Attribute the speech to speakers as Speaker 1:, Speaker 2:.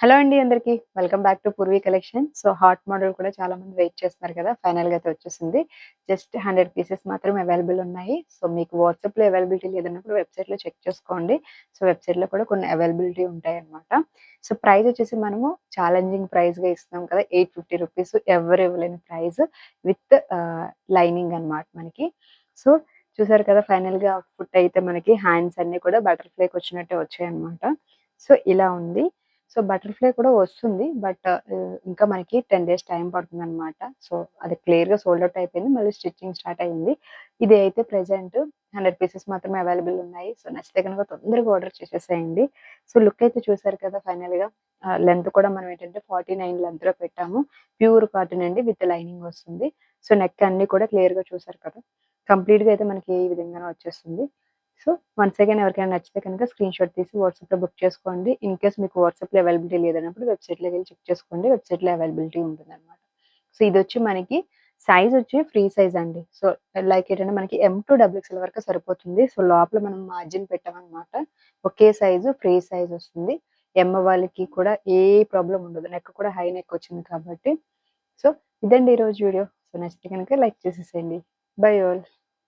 Speaker 1: Hello అండి అందరికి. Welcome back to Purvi collection. So, hot model కూడా చాలా మంది వెయిట్ చేస్తున్నారు కదా! ఫైనల్‌గా అయితే వచ్చేసింది. జస్ట్ 100 పీసెస్ మాత్రమే అవైలబుల్ ఉన్నాయి. సో, మీకు వాట్సాప్‌లో అవైలబిలిటీ లేదన్నప్పుడు వెబ్‌సైట్‌లో చెక్ చేసుకోండి. సో, వెబ్‌సైట్‌లో కూడా కొన్ని అవైలబిలిటీ ఉంటాయన్నమాట. సో, ప్రైస్ వచ్చేసి మనము ఛాలెంజింగ్ ప్రైస్‌గా ఇస్తున్నాం కదా! రూ. 850 ఎవ్వరు ఇవ్వలేని ప్రైస్ విత్ లైనింగ్ అన్నమాట మనకి. సో, చూసారు కదా! ఫైనల్‌గా ఫుట్ అయితే మనకి హ్యాండ్స్ అన్నీ కూడా బటర్‌ఫ్లైకి వచ్చినట్టే వచ్చాయన్నమాట. సో, ఇలా ఉంది. సో, బటర్‌ఫ్లై కూడా వస్తుంది. బట్ ఇంకా మనకి 10 డేస్ టైం పడుతుందనమాట. సో, అది క్లియర్‌గా సోల్డ్ ఔట్ అయిపోయింది. మళ్ళీ స్టిచ్చింగ్ స్టార్ట్ అయింది. ఇది అయితే ప్రెజెంట్ 100 పీసెస్ మాత్రమే అవైలబుల్ ఉన్నాయి. సో, నచ్చితే గనుక తొందరగా ఆర్డర్ చేసేసేయండి. సో, లుక్ అయితే చూసారు కదా! ఫైనల్‌గా లెంత్ కూడా మనం ఏంటంటే 49 లెంత్‌లో పెట్టాము. ప్యూర్ కాటన్ అండి విత్ లైనింగ్ వస్తుంది. సో, నెక్ అన్నీ కూడా క్లియర్‌గా చూసారు కదా! కంప్లీట్‌గా అయితే మనకి ఈ విధంగానే వచ్చేస్తుంది. సో, వన్స్ అగైన్ ఎవరికైనా నచ్చితే కనుక స్క్రీన్‌షాట్ తీసి వాట్సాప్‌లో బుక్ చేసుకోండి. ఇన్‌కేస్ మీకు వాట్సాప్‌లో అవైలబిలిటీ లేదన్నప్పుడు వెబ్‌సైట్‌లోకెళ్ళి చెక్ చేసుకోండి. వెబ్‌సైట్‌లో అవైలబిలిటీ ఉంటుందన్నమాట. సో, ఇదొచ్చి మనకి సైజ్ వచ్చి ఫ్రీ సైజ్ అండి. సో, లైక్ ఏంటంటే మనకి డబుల్ ఎక్స్‌ఎల్ వరకు సరిపోతుంది. సో, లోపల మనం మార్జిన్ పెట్టామన్నమాట. ఒకే సైజు ఫ్రీ సైజ్ వస్తుంది. ఎమ్ వాళ్ళకి కూడా ఏ ప్రాబ్లమ్ ఉండదు. నెక్ కూడా హై నెక్ వచ్చింది కాబట్టి. సో, ఇదండి ఈరోజు వీడియో. సో, నచ్చితే గనుక లైక్ చేసేసేయండి. By all.